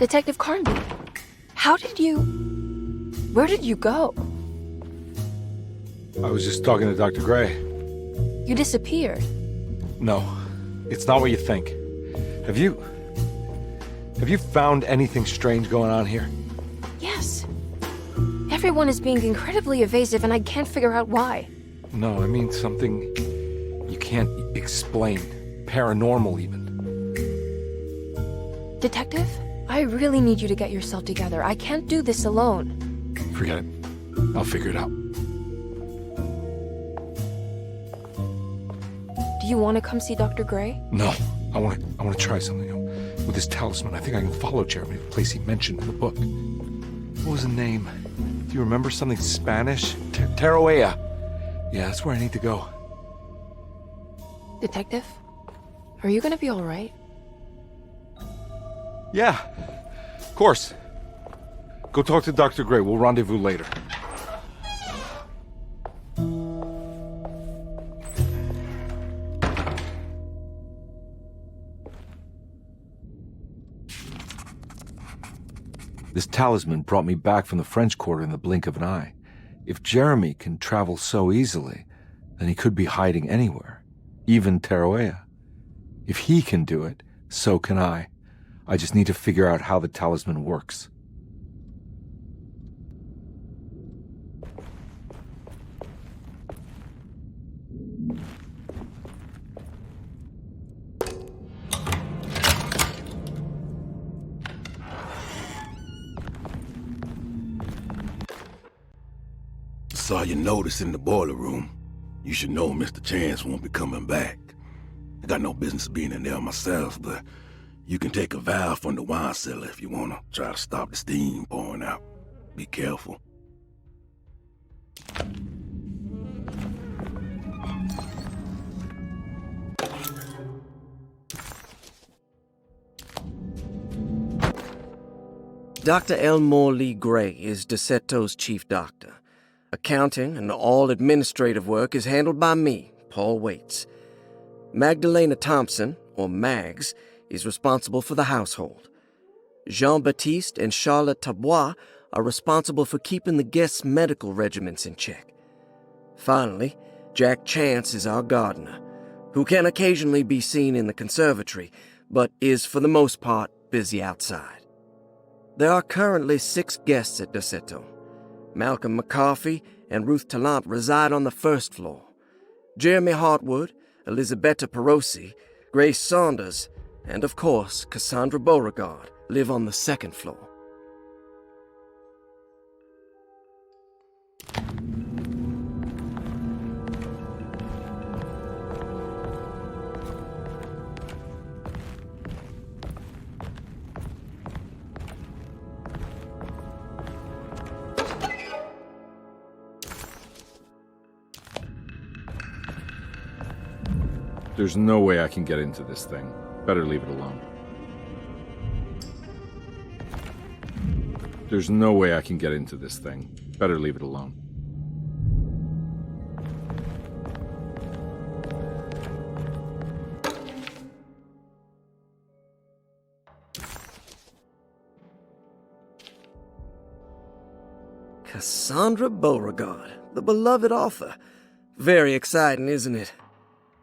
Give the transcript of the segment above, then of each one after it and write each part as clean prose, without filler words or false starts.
Detective Carnby, where did you go? I was just talking to Dr. Gray. You disappeared. No, it's not what you think. Have you found anything strange going on here? Yes. Everyone is being incredibly evasive and I can't figure out why. No, I mean something you can't explain. Paranormal, even. Detective, I really need you to get yourself together. I can't do this alone. Forget it. I'll figure it out. Do you want to come see Dr. Gray? No, I want to try something. With this talisman, I think I can follow Jeremy to the place he mentioned in the book. What was the name? Do you remember something Spanish? Tarawea. Yeah, that's where I need to go. Detective, are you gonna be all right? Yeah, of course. Go talk to Dr. Gray. We'll rendezvous later. This talisman brought me back from the French Quarter in the blink of an eye. If Jeremy can travel so easily, then he could be hiding anywhere, even Tarawea. If he can do it, so can I. I just need to figure out how the talisman works. Saw your notice in the boiler room. You should know Mr. Chance won't be coming back. I got no business being in there myself, but you can take a valve from the wine cellar if you want to try to stop the steam pouring out. Be careful. Dr. Elmore Lee Gray is Derceto's chief doctor. Accounting and all administrative work is handled by me, Paul Waits. Magdalena Thompson, or Mags, is responsible for the household. Jean-Baptiste and Charlotte Tabois are responsible for keeping the guests' medical regimens in check. Finally, Jack Chance is our gardener, who can occasionally be seen in the conservatory, but is for the most part busy outside. There are currently 6 guests at Derceto. Malcolm McCarthy and Ruth Tallant reside on the first floor. Jeremy Hartwood, Elisabetta Perosi, Grace Saunders, and of course Cassandra Beauregard live on the second floor. There's no way I can get into this thing. Better leave it alone. There's no way I can get into this thing. Better leave it alone. Cassandra Beauregard, the beloved author. Very exciting, isn't it?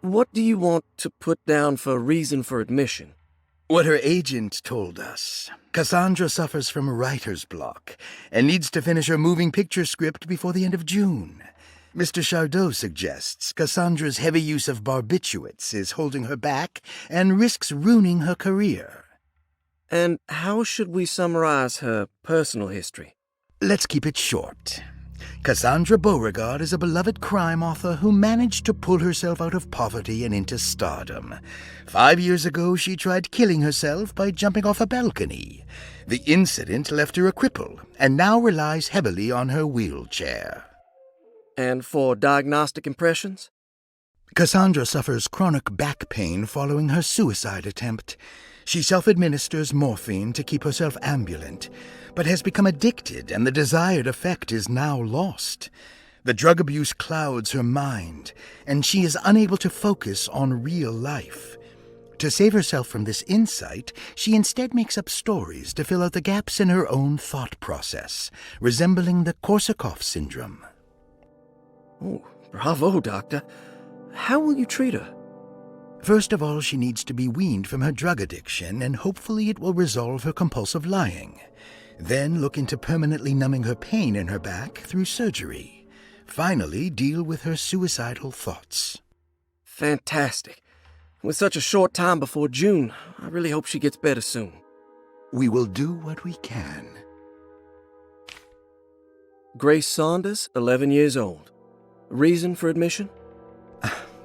What do you want to put down for reason for admission? What her agent told us. Cassandra suffers from writer's block and needs to finish her moving picture script before the end of June. Mr. Chardot suggests Cassandra's heavy use of barbiturates is holding her back and risks ruining her career. And how should we summarize her personal history? Let's keep it short. Cassandra Beauregard is a beloved crime author who managed to pull herself out of poverty and into stardom. 5 years ago, she tried killing herself by jumping off a balcony. The incident left her a cripple and now relies heavily on her wheelchair. And for diagnostic impressions? Cassandra suffers chronic back pain following her suicide attempt. She self-administers morphine to keep herself ambulant, but has become addicted and the desired effect is now lost. The drug abuse clouds her mind, and she is unable to focus on real life. To save herself from this insight, she instead makes up stories to fill out the gaps in her own thought process, resembling the Korsakoff syndrome. Oh, bravo, Doctor. How will you treat her? First of all, she needs to be weaned from her drug addiction, and hopefully it will resolve her compulsive lying. Then look into permanently numbing her pain in her back through surgery. Finally, deal with her suicidal thoughts. Fantastic. With such a short time before June, I really hope she gets better soon. We will do what we can. Grace Saunders, 11 years old. Reason for admission?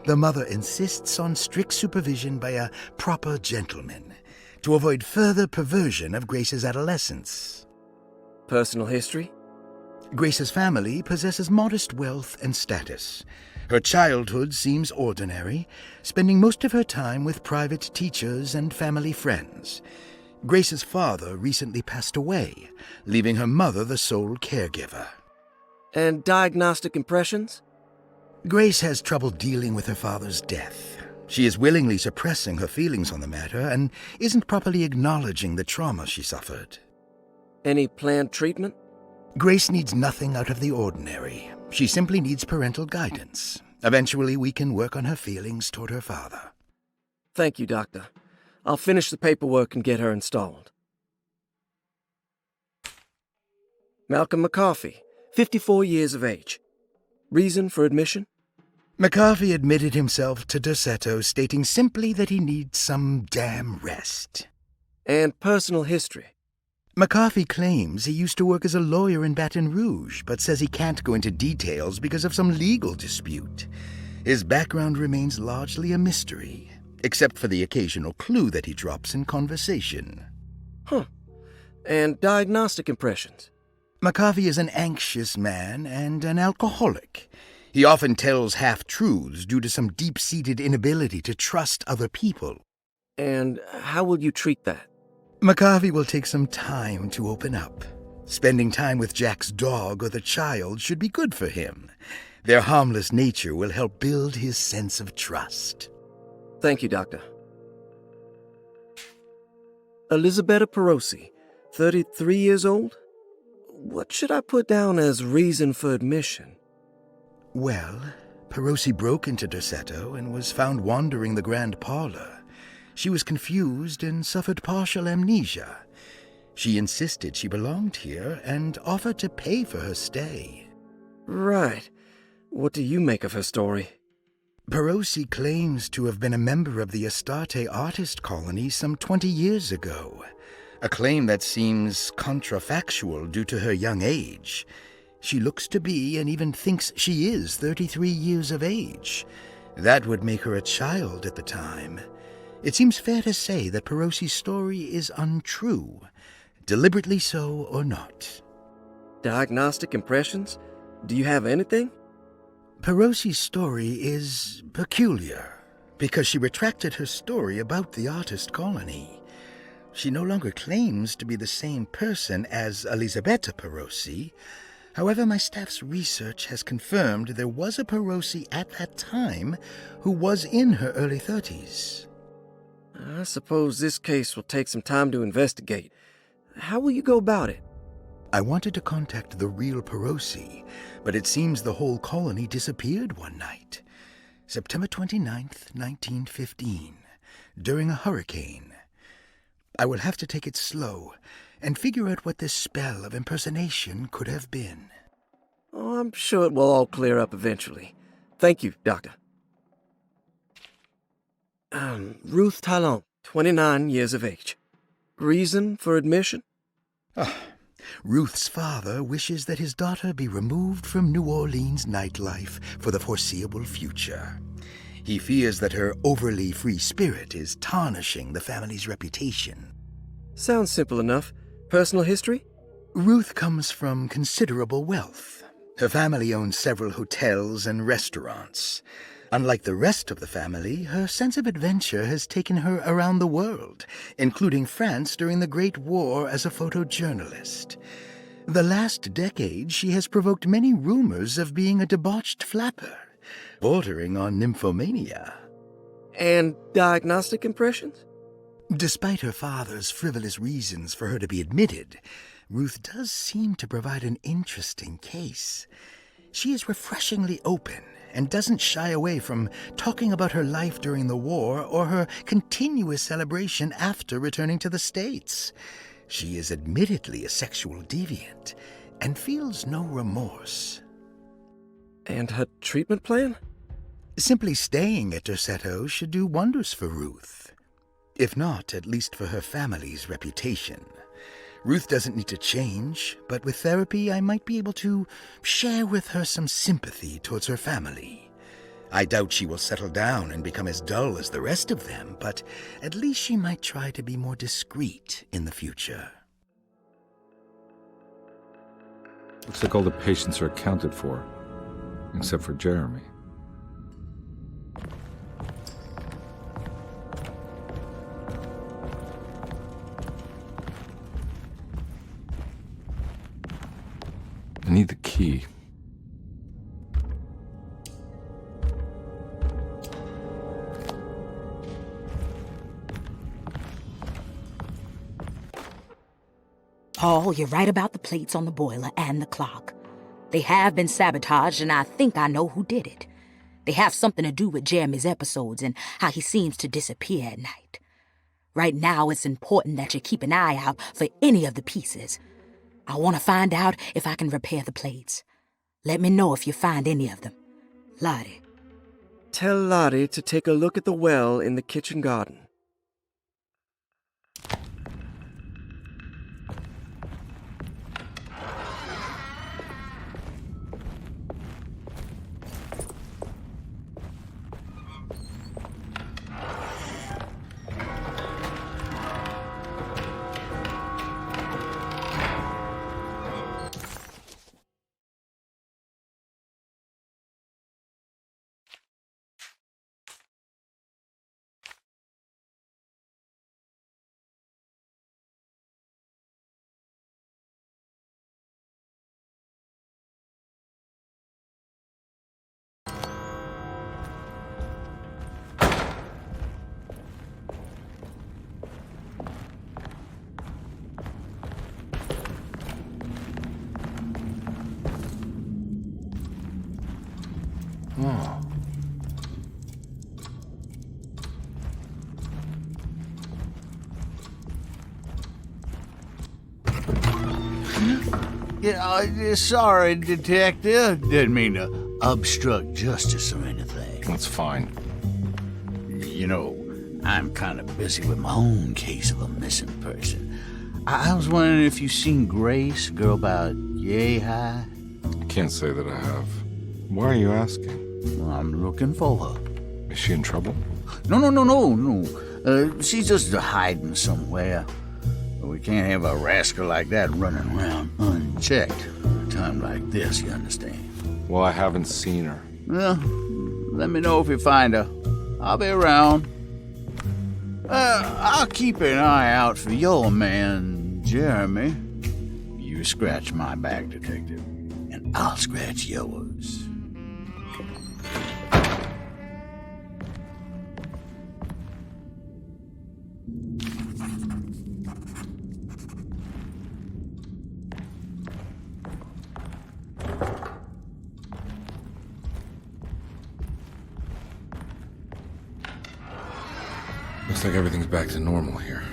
The mother insists on strict supervision by a proper gentleman to avoid further perversion of Grace's adolescence. Personal history? Grace's family possesses modest wealth and status. Her childhood seems ordinary, spending most of her time with private teachers and family friends. Grace's father recently passed away, leaving her mother the sole caregiver. And diagnostic impressions? Grace has trouble dealing with her father's death. She is willingly suppressing her feelings on the matter and isn't properly acknowledging the trauma she suffered. Any planned treatment? Grace needs nothing out of the ordinary. She simply needs parental guidance. Eventually, we can work on her feelings toward her father. Thank you, Doctor. I'll finish the paperwork and get her installed. Malcolm McCarthy, 54 years of age. Reason for admission? McCarthy admitted himself to Derceto, stating simply that he needs some damn rest. And personal history? McCarthy claims he used to work as a lawyer in Baton Rouge, but says he can't go into details because of some legal dispute. His background remains largely a mystery, except for the occasional clue that he drops in conversation. Huh. And diagnostic impressions? McCarthy is an anxious man and an alcoholic. He often tells half-truths due to some deep-seated inability to trust other people. And how will you treat that? McCarthy will take some time to open up. Spending time with Jack's dog or the child should be good for him. Their harmless nature will help build his sense of trust. Thank you, Doctor. Elisabetta Perosi, 33 years old? What should I put down as reason for admission? Well, Perosi broke into Derceto and was found wandering the grand parlor. She was confused and suffered partial amnesia. She insisted she belonged here and offered to pay for her stay. Right. What do you make of her story? Perosi claims to have been a member of the Astarte artist colony some 20 years ago, a claim that seems contrafactual due to her young age. She looks to be and even thinks she is 33 years of age. That would make her a child at the time. It seems fair to say that Perosi's story is untrue, deliberately so or not. Diagnostic impressions? Do you have anything? Perosi's story is peculiar because she retracted her story about the artist colony. She no longer claims to be the same person as Elisabetta Perosi. However, my staff's research has confirmed there was a Perosi at that time who was in her early 30s. I suppose this case will take some time to investigate. How will you go about it? I wanted to contact the real Perosi, but it seems the whole colony disappeared one night. September 29th, 1915, during a hurricane. I will have to take it slow and figure out what this spell of impersonation could have been. Oh, I'm sure it will all clear up eventually. Thank you, Doctor. Ruth Talon, 29 years of age. Reason for admission? Ruth's father wishes that his daughter be removed from New Orleans nightlife for the foreseeable future. He fears that her overly free spirit is tarnishing the family's reputation. Sounds simple enough. Personal history? Ruth comes from considerable wealth. Her family owns several hotels and restaurants. Unlike the rest of the family, her sense of adventure has taken her around the world, including France during the Great War as a photojournalist. The last decade, she has provoked many rumors of being a debauched flapper, bordering on nymphomania. And diagnostic impressions? Despite her father's frivolous reasons for her to be admitted, Ruth does seem to provide an interesting case. She is refreshingly open and doesn't shy away from talking about her life during the war or her continuous celebration after returning to the States. She is admittedly a sexual deviant and feels no remorse. And her treatment plan? Simply staying at Derceto should do wonders for Ruth. If not, at least for her family's reputation. Ruth doesn't need to change, but with therapy I might be able to share with her some sympathy towards her family. I doubt she will settle down and become as dull as the rest of them, but at least she might try to be more discreet in the future. Looks like all the patients are accounted for, except for Jeremy. I need the key. Paul, you're right about the plates on the boiler and the clock. They have been sabotaged, and I think I know who did it. They have something to do with Jeremy's episodes and how he seems to disappear at night. Right now, it's important that you keep an eye out for any of the pieces. I want to find out if I can repair the plates. Let me know if you find any of them. Lottie. Tell Lottie to take a look at the well in the kitchen garden. Oh. Yeah, sorry, Detective. Didn't mean to obstruct justice or anything. That's fine. You know, I'm kind of busy with my own case of a missing person. I was wondering if you've seen Grace, a girl about yay high? I can't say that I have. Why are you asking? Well, I'm looking for her. Is she in trouble? No. She's just hiding somewhere. We can't have a rascal like that running around unchecked at a time like this, you understand? Well, I haven't seen her. Well, let me know if you find her. I'll be around. I'll keep an eye out for your man, Jeremy. You scratch my back, Detective, and I'll scratch yours. Looks like everything's back to normal here.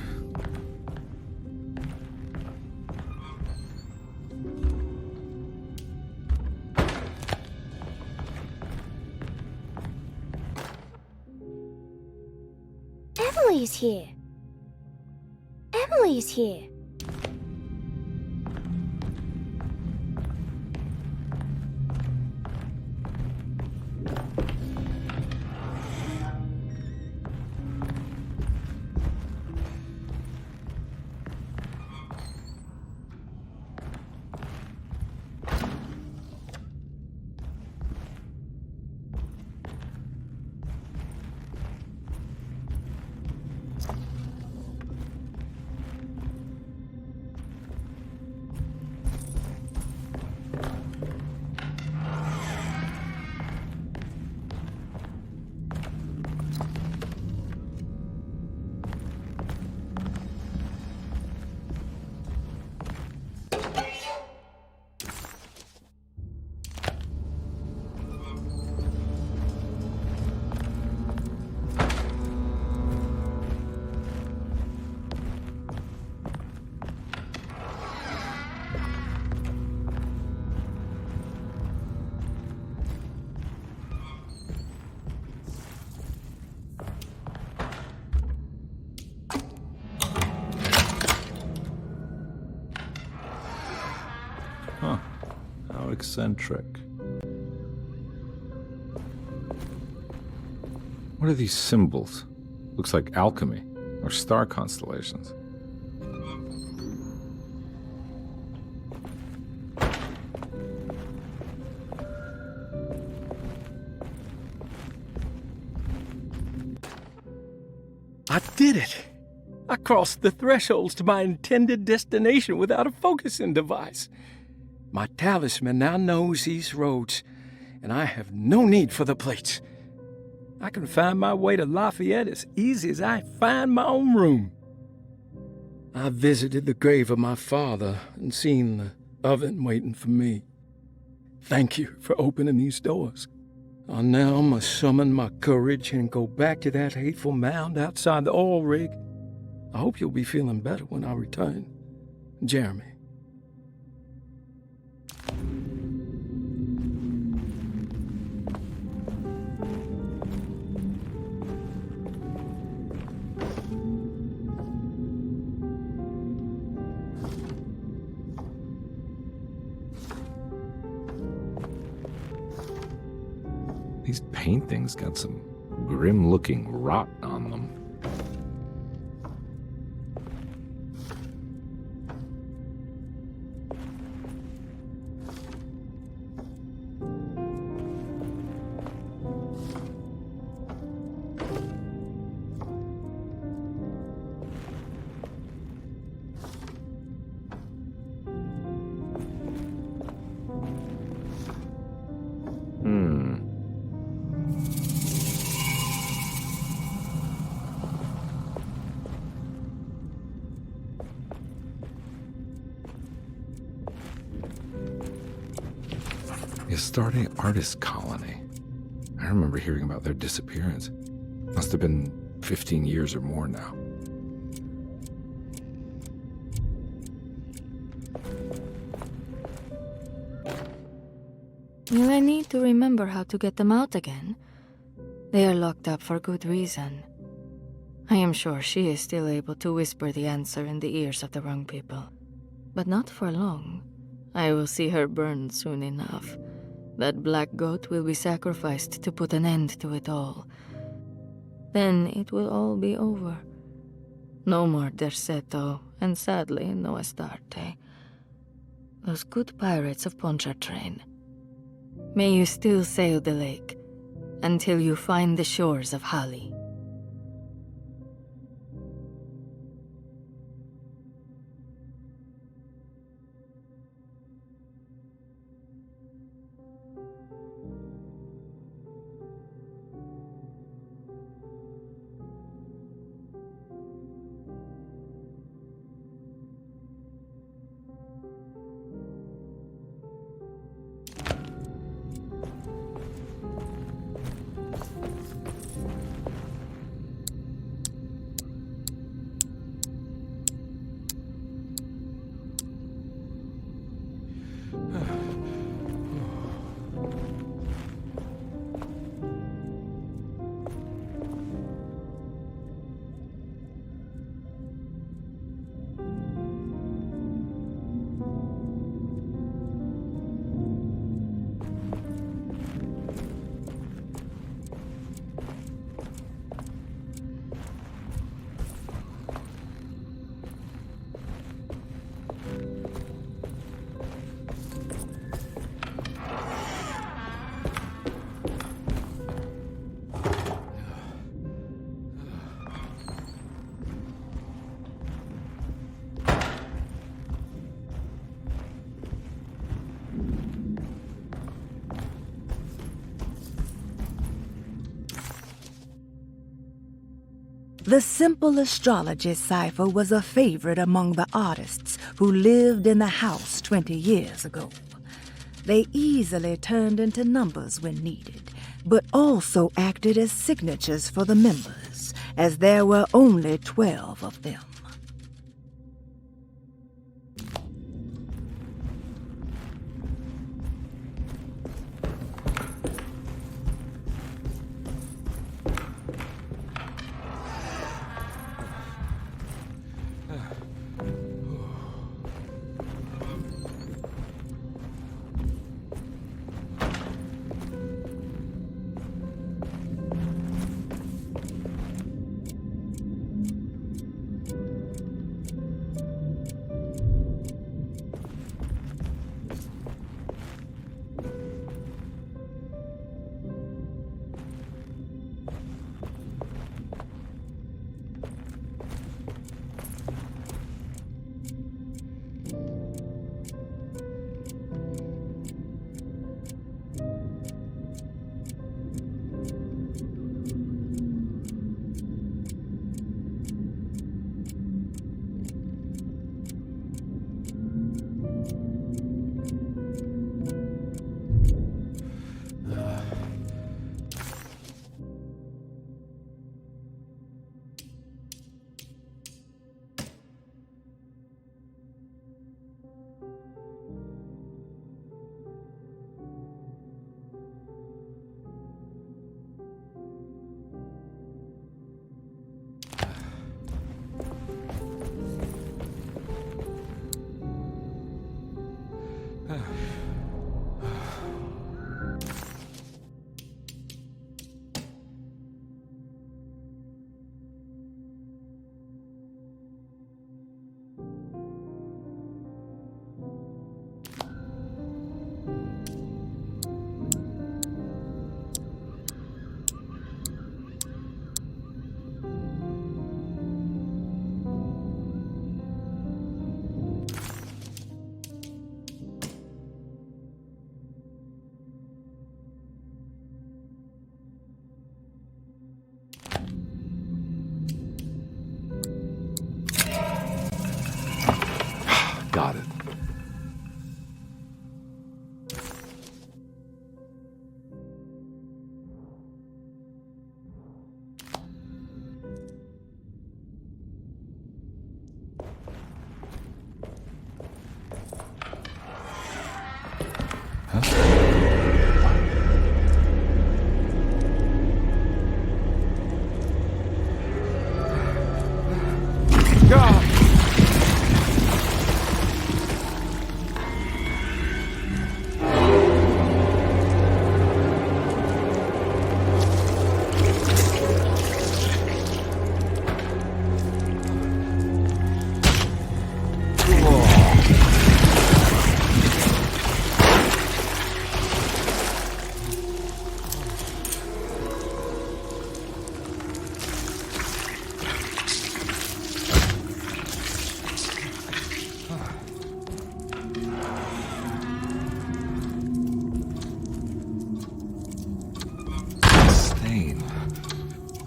Emily's here. Emily's here. Huh. How eccentric. What are these symbols? Looks like alchemy or star constellations. I did it! I crossed the thresholds to my intended destination without a focusing device. My talisman now knows these roads, and I have no need for the plates. I can find my way to Lafayette as easy as I find my own room. I visited the grave of my father and seen the oven waiting for me. Thank you for opening these doors. I now must summon my courage and go back to that hateful mound outside the oil rig. I hope you'll be feeling better when I return. Jeremy. These paintings got some grim-looking rot on them. The Astarte Artist Colony. I remember hearing about their disappearance. Must have been 15 years or more now. Will I need to remember how to get them out again? They are locked up for good reason. I am sure she is still able to whisper the answer in the ears of the wrong people. But not for long. I will see her burned soon enough. That black goat will be sacrificed to put an end to it all. Then it will all be over. No more Derceto, and sadly, no Astarte. Those good pirates of Pontchartrain. May you still sail the lake, until you find the shores of Hali. The simple astrology cipher was a favorite among the artists who lived in the house 20 years ago. They easily turned into numbers when needed, but also acted as signatures for the members, as there were only 12 of them. Got it.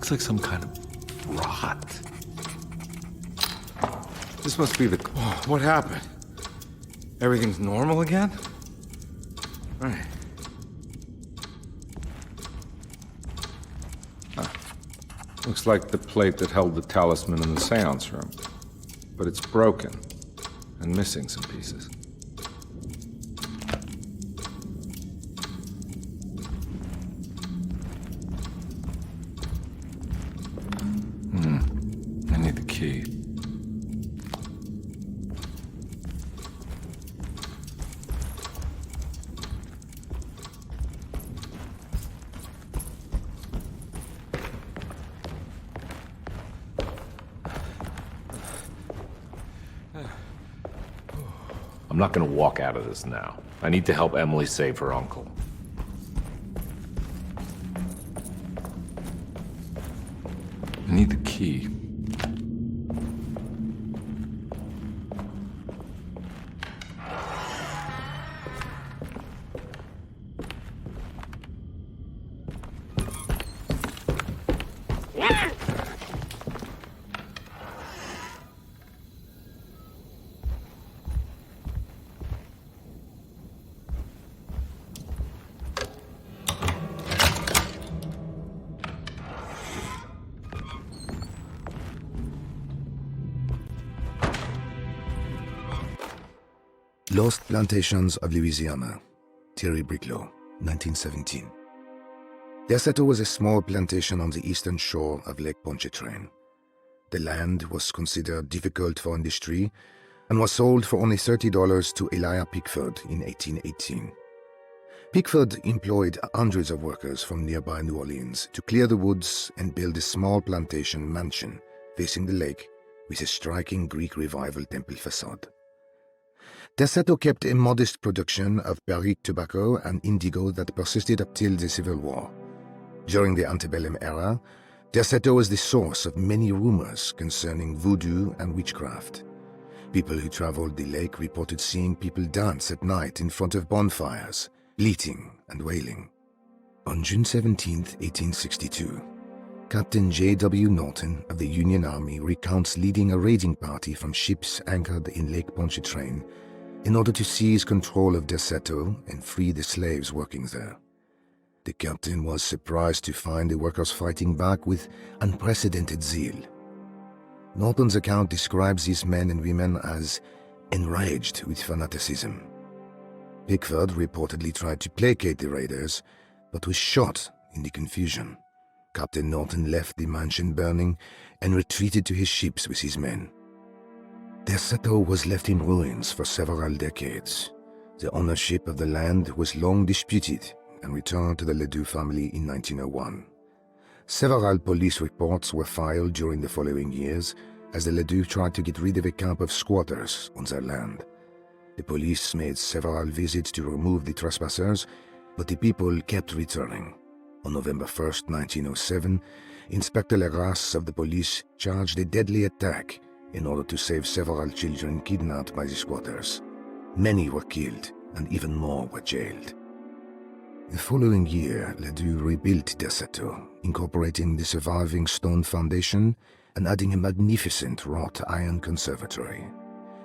Looks like some kind of rot. This must be the... Oh, what happened? Everything's normal again? Right. Huh. Looks like the plate that held the talisman in the seance room. But it's broken and missing some pieces. I need the key. I'm not gonna walk out of this now. I need to help Emily save her uncle. I need the key. Lost Plantations of Louisiana, Thierry Briclot, 1917. Derceto was a small plantation on the eastern shore of Lake Pontchartrain. The land was considered difficult for industry and was sold for only $30 to Elijah Pickford in 1818. Pickford employed hundreds of workers from nearby New Orleans to clear the woods and build a small plantation mansion facing the lake with a striking Greek Revival temple facade. Derceto kept a modest production of barrique tobacco and indigo that persisted up till the Civil War. During the antebellum era, Derceto was the source of many rumors concerning voodoo and witchcraft. People who traveled the lake reported seeing people dance at night in front of bonfires, bleating and wailing. On June 17, 1862, Captain J.W. Norton of the Union Army recounts leading a raiding party from ships anchored in Lake Pontchartrain in order to seize control of Derceto and free the slaves working there. The captain was surprised to find the workers fighting back with unprecedented zeal. Norton's account describes these men and women as enraged with fanaticism. Pickford reportedly tried to placate the raiders, but was shot in the confusion. Captain Norton left the mansion burning and retreated to his ships with his men. Derceto was left in ruins for several decades. The ownership of the land was long disputed and returned to the Ledoux family in 1901. Several police reports were filed during the following years as the Ledoux tried to get rid of a camp of squatters on their land. The police made several visits to remove the trespassers, but the people kept returning. On November 1st, 1907, Inspector Legrasse of the police charged a deadly attack in order to save several children kidnapped by the squatters. Many were killed, and even more were jailed. The following year, Ledoux rebuilt Derceto, incorporating the surviving stone foundation and adding a magnificent wrought iron conservatory.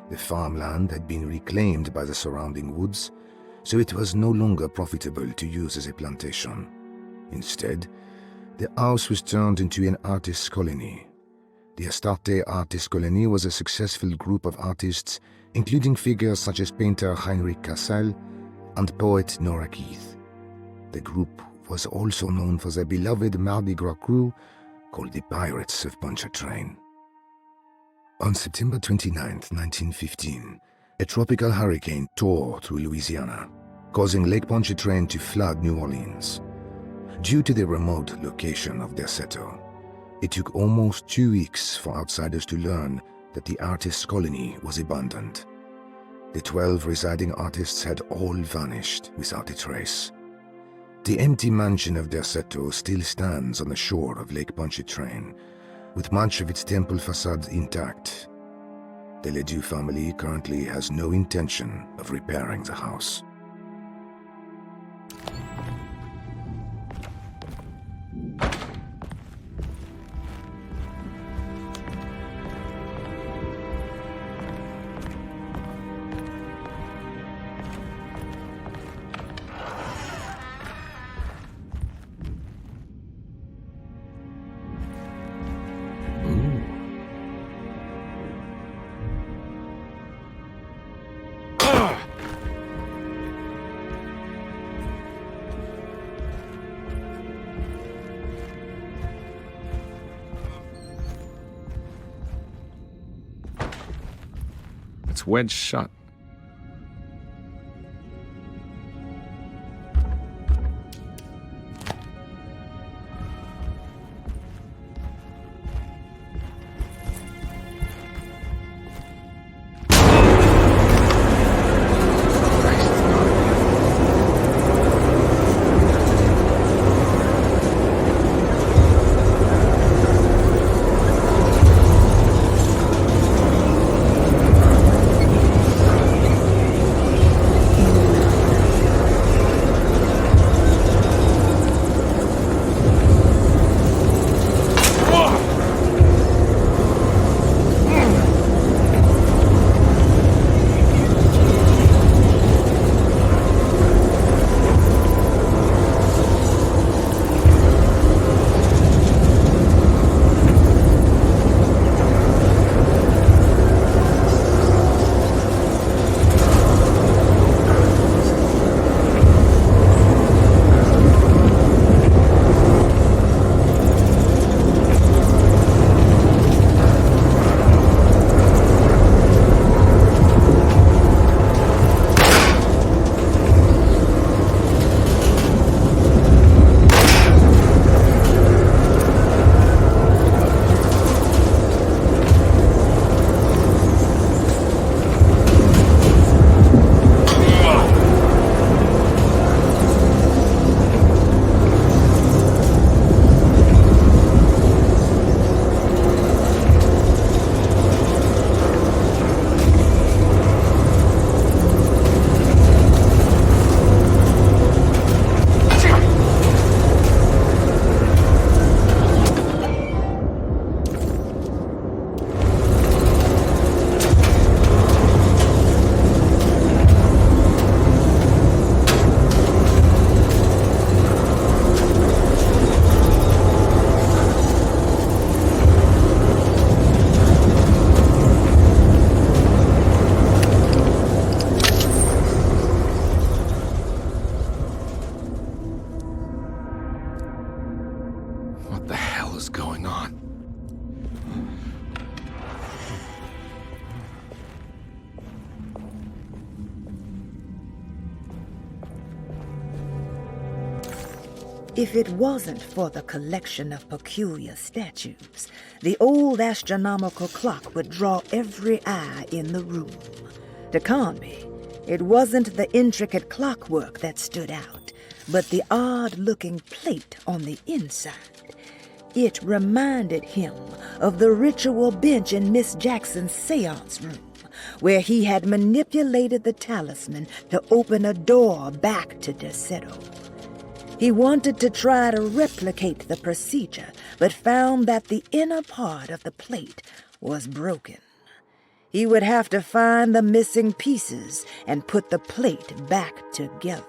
The farmland had been reclaimed by the surrounding woods, so it was no longer profitable to use as a plantation. Instead, the house was turned into an artist's colony. The Astarte Artist Colony was a successful group of artists, including figures such as painter Heinrich Cassel and poet Nora Keith. The group was also known for their beloved Mardi Gras crew called the Pirates of Pontchartrain. On September 29, 1915, a tropical hurricane tore through Louisiana, causing Lake Pontchartrain to flood New Orleans. Due to the remote location of Derceto, it took almost 2 weeks for outsiders to learn that the artist's colony was abandoned. The 12 residing artists had all vanished without a trace. The empty mansion of Derceto still stands on the shore of Lake Pontchartrain, with much of its temple facade intact. The Ledoux family currently has no intention of repairing the house. It's wedged shut. If it wasn't for the collection of peculiar statues, the old astronomical clock would draw every eye in the room. To Carnby, it wasn't the intricate clockwork that stood out, but the odd-looking plate on the inside. It reminded him of the ritual bench in Miss Jackson's seance room, where he had manipulated the talisman to open a door back to Derceto. He wanted to try to replicate the procedure, but found that the inner part of the plate was broken. He would have to find the missing pieces and put the plate back together.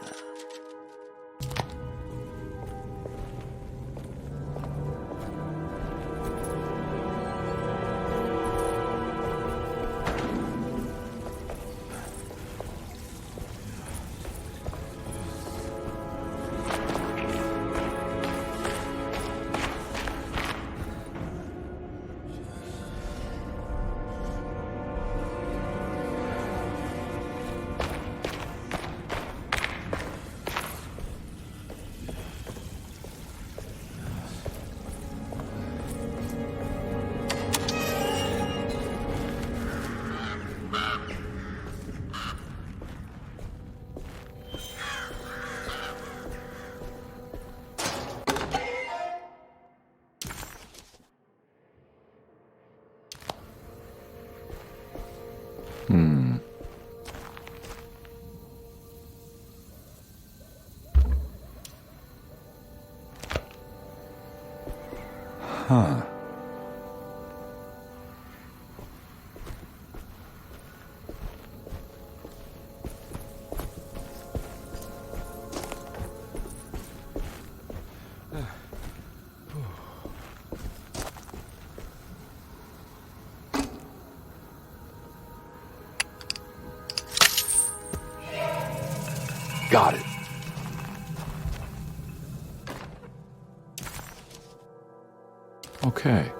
Huh. Got it. Okay.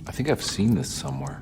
I think I've seen this somewhere.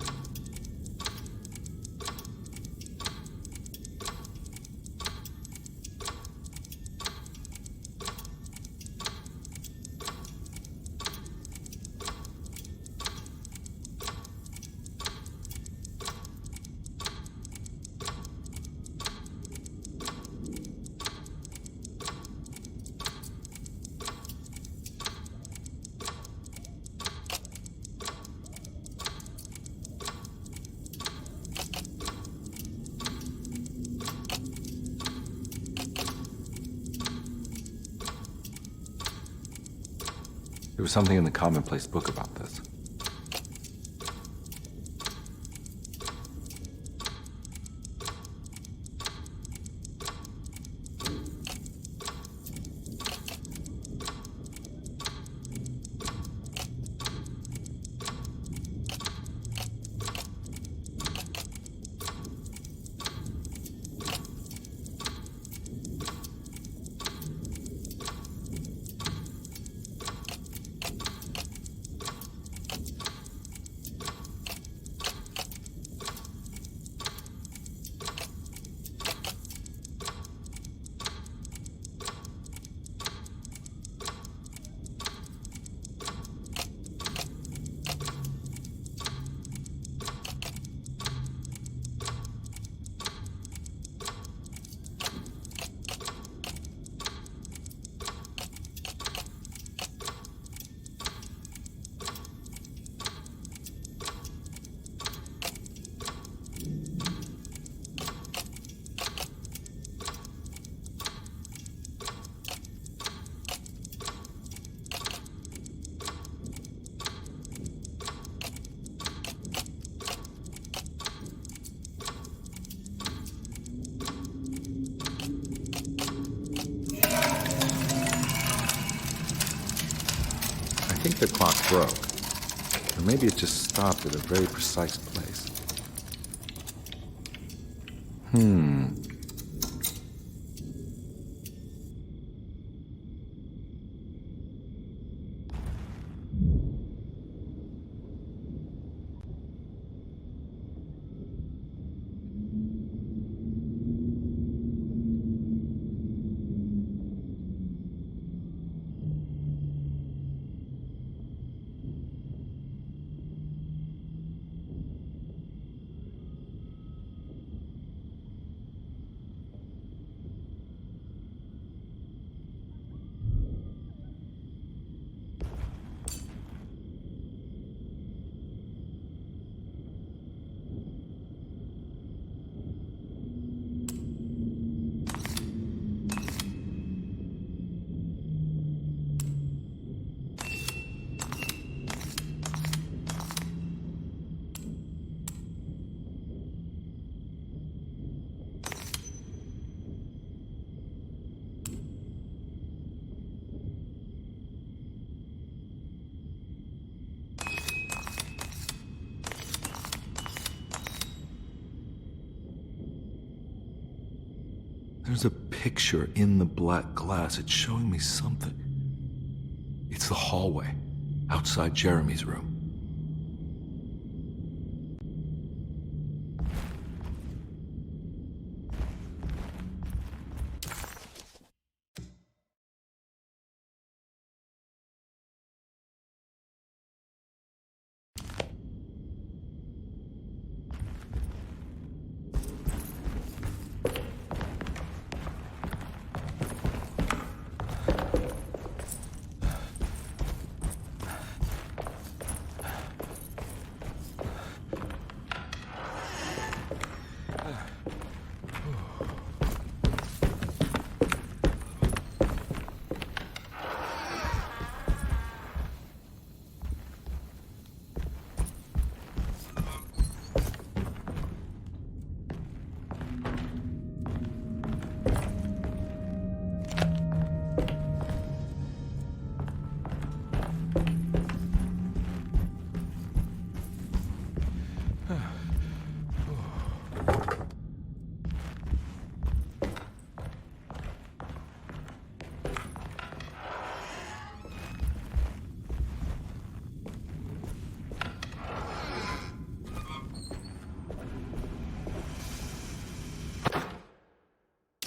There was something in the commonplace book about this. think the clock broke. Or maybe it just stopped at a very precise place. There's a picture in the black glass. It's showing me something. It's the hallway outside Jeremy's room.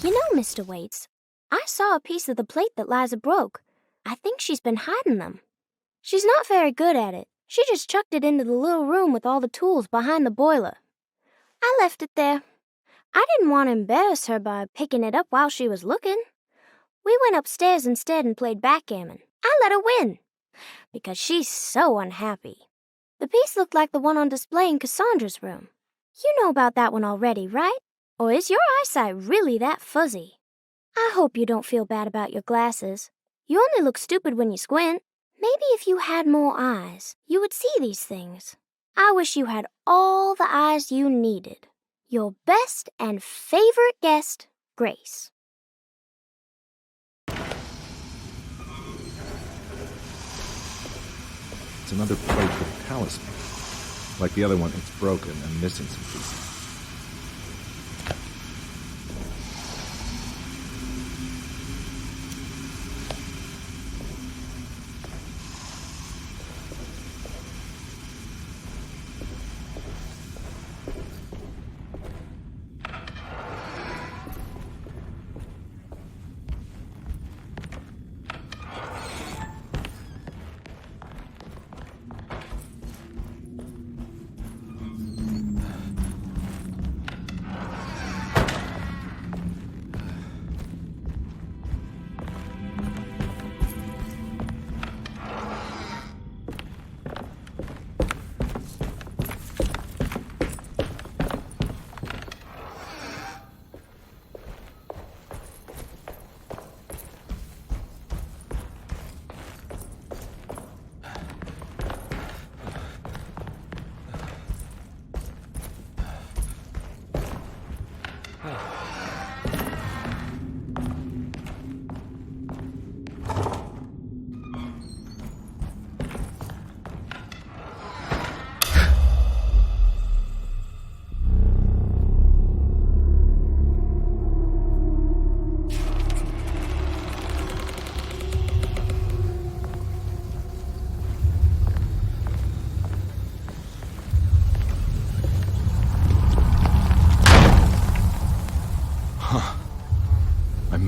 You know, Mr. Waits, I saw a piece of the plate that Liza broke. I think she's been hiding them. She's not very good at it. She just chucked it into the little room with all the tools behind the boiler. I left it there. I didn't want to embarrass her by picking it up while she was looking. We went upstairs instead and played backgammon. I let her win, because she's so unhappy. The piece looked like the one on display in Cassandra's room. You know about that one already, right? Or is your eyesight really that fuzzy? I hope you don't feel bad about your glasses. You only look stupid when you squint. Maybe if you had more eyes, you would see these things. I wish you had all the eyes you needed. Your best and favorite guest, Grace. It's another plate for the talisman. Like the other one, it's broken and missing some pieces.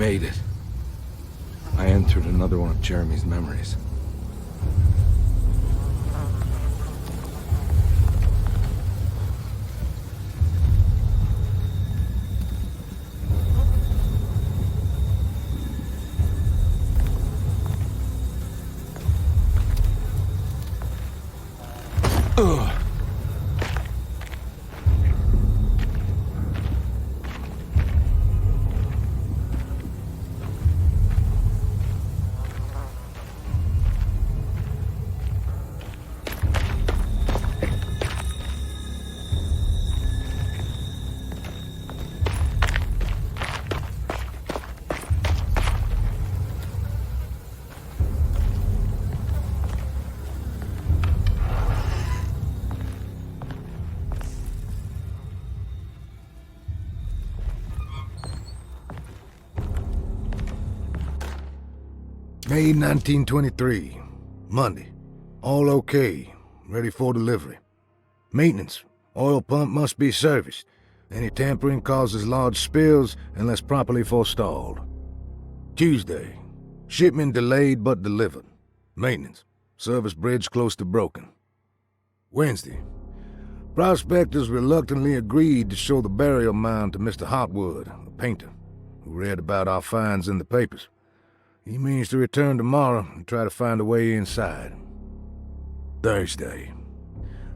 made it. I entered another one of Jeremy's memories. Ugh. May 1923. Monday. All okay. Ready for delivery. Maintenance. Oil pump must be serviced. Any tampering causes large spills unless properly forestalled. Tuesday. Shipment delayed but delivered. Maintenance. Service bridge close to broken. Wednesday. Prospectors reluctantly agreed to show the burial mound to Mr. Hotwood, a painter, who read about our finds in the papers. He means to return tomorrow and try to find a way inside. Thursday.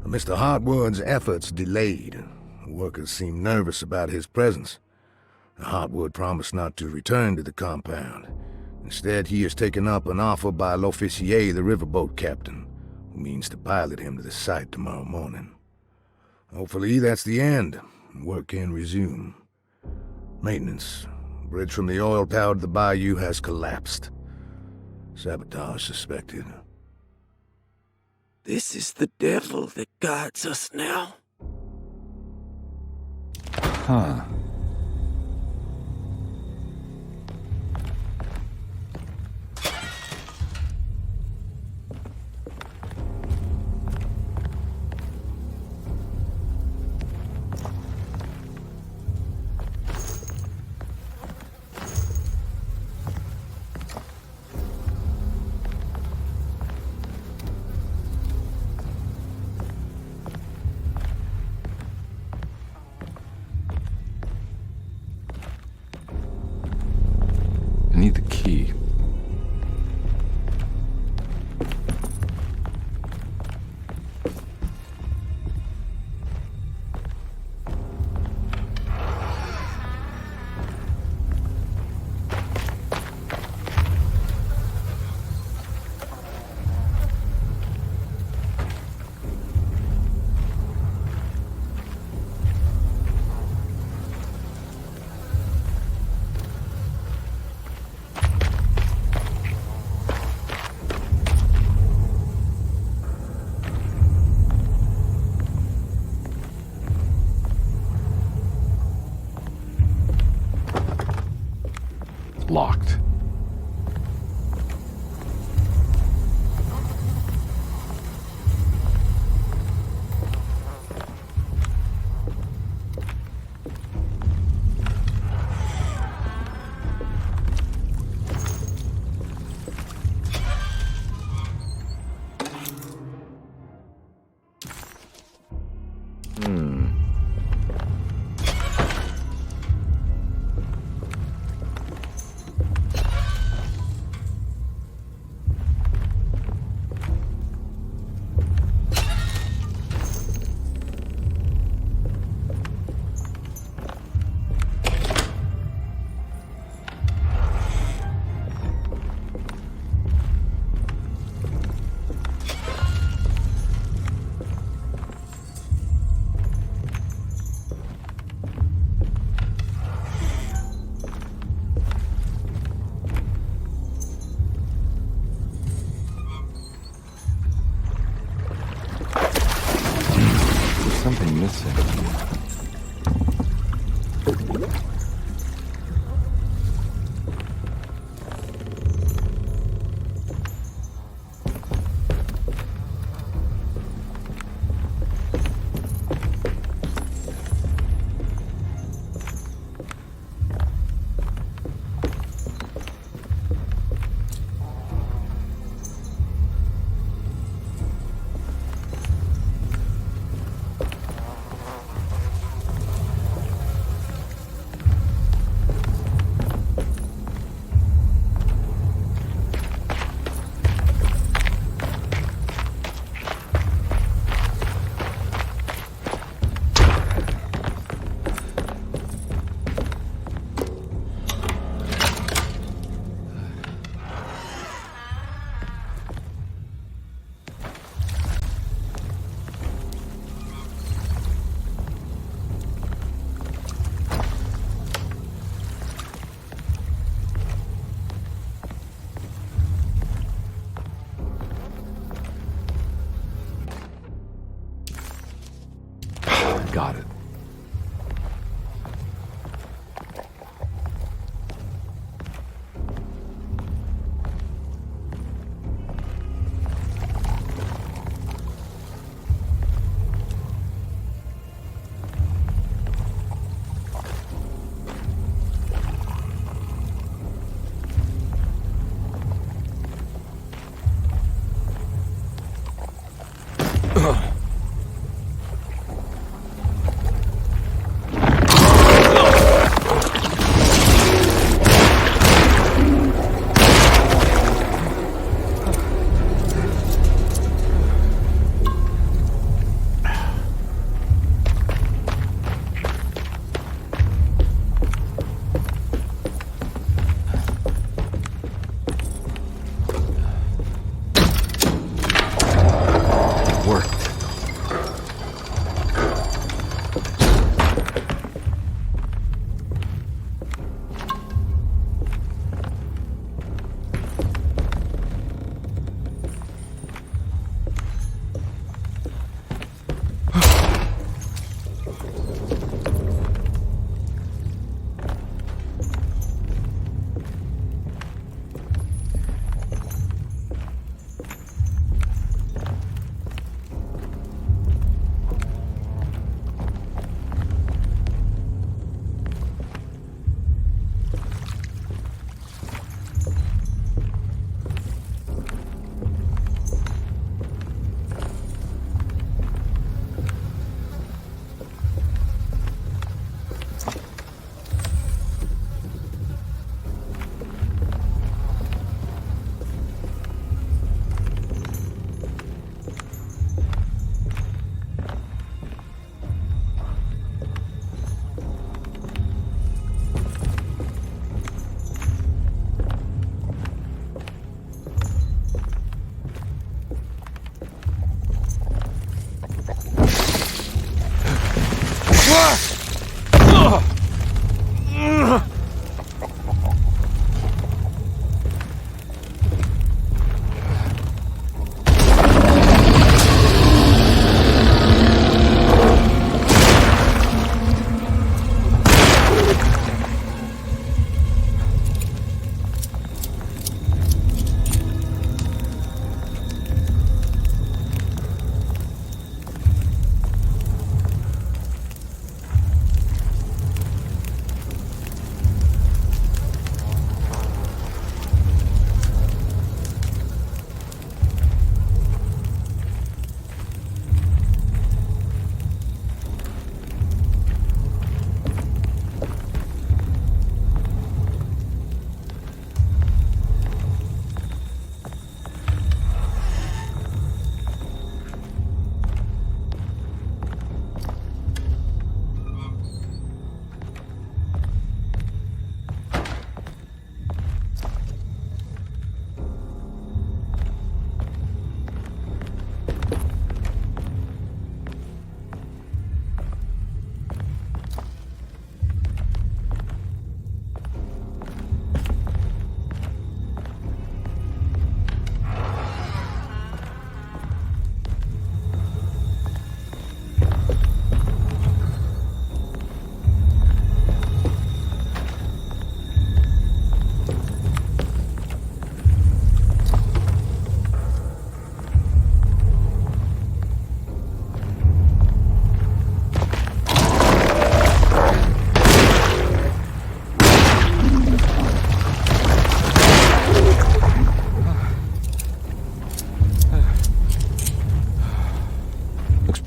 Mr. Hotwood's efforts delayed. The workers seemed nervous about his presence. Hotwood promised not to return to the compound. Instead, he has taken up an offer by L'Officier, the riverboat captain, who means to pilot him to the site tomorrow morning. Hopefully that's the end. Work can resume. Maintenance. Bridge from the oil tower to the bayou has collapsed. Sabotage suspected. This is the devil that guides us now. Huh. I need the key. Locked. Something missing. Got it.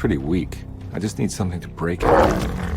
pretty weak. I just need something to break it.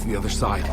to the other side.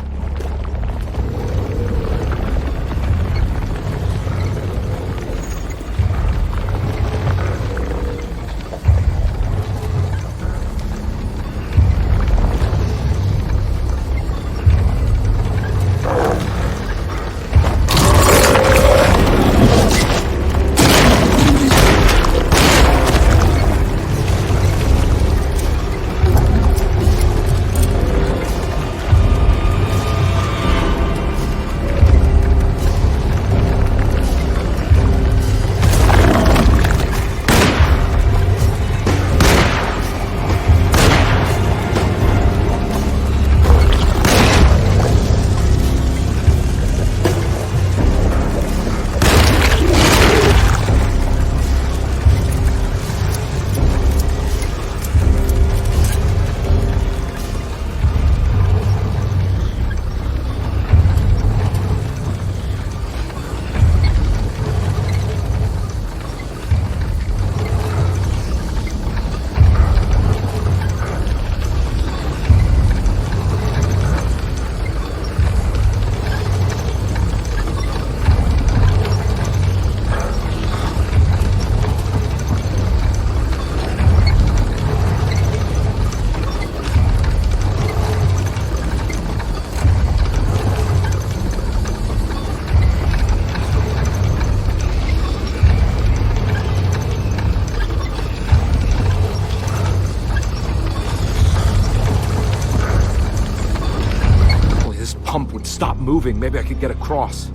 Pump would stop moving, maybe I could get across.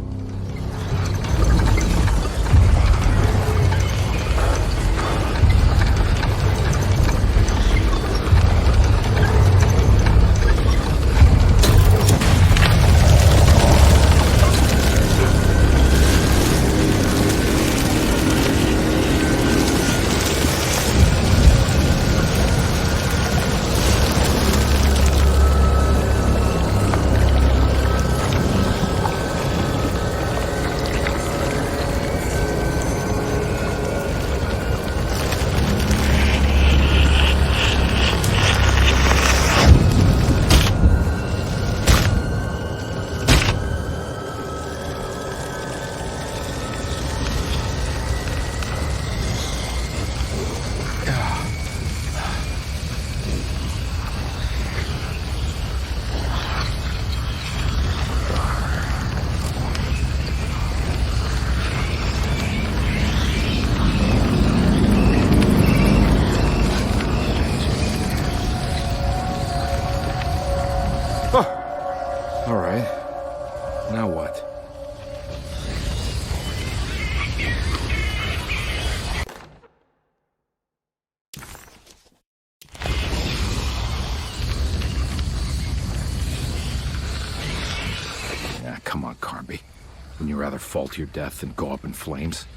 All right. Now what? Yeah, come on, Carnby. Wouldn't you rather fall to your death than go up in flames?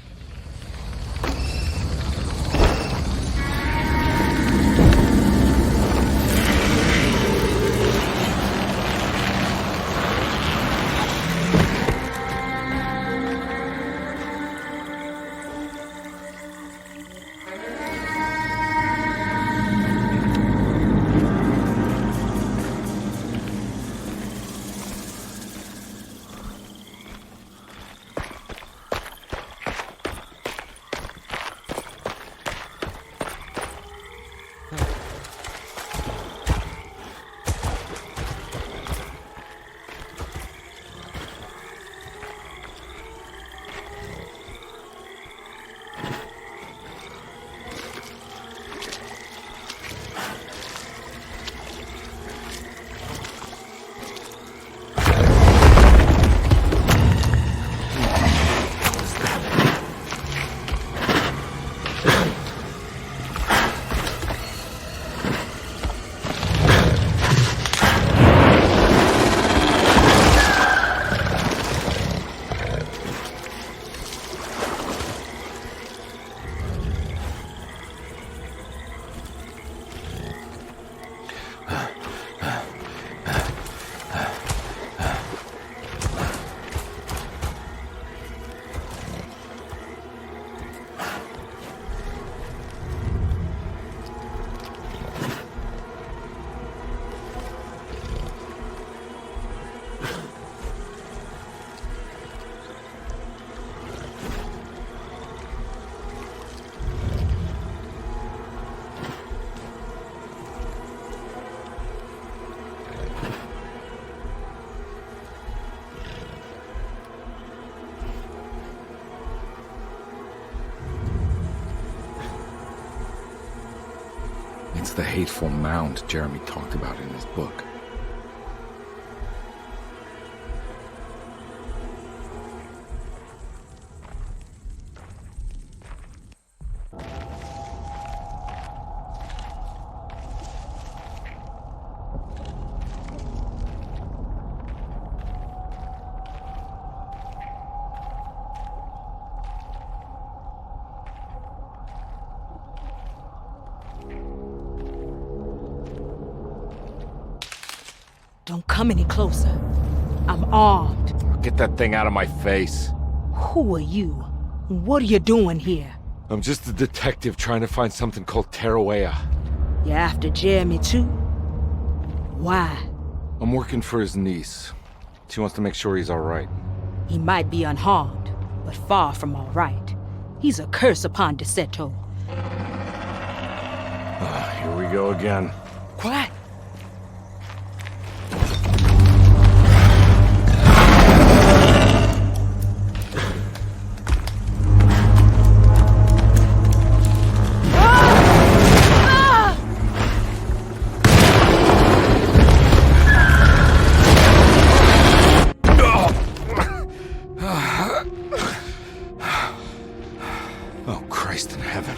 It's the hateful mound Jeremy talked about in his book. Don't come any closer. I'm armed. Get that thing out of my face. Who are you? What are you doing here? I'm just a detective trying to find something called Tarawea. You after Jeremy too? Why? I'm working for his niece. She wants to make sure he's alright. He might be unharmed, but far from all right. He's a curse upon Derceto. Here we go again. Quiet. Oh, Christ in heaven.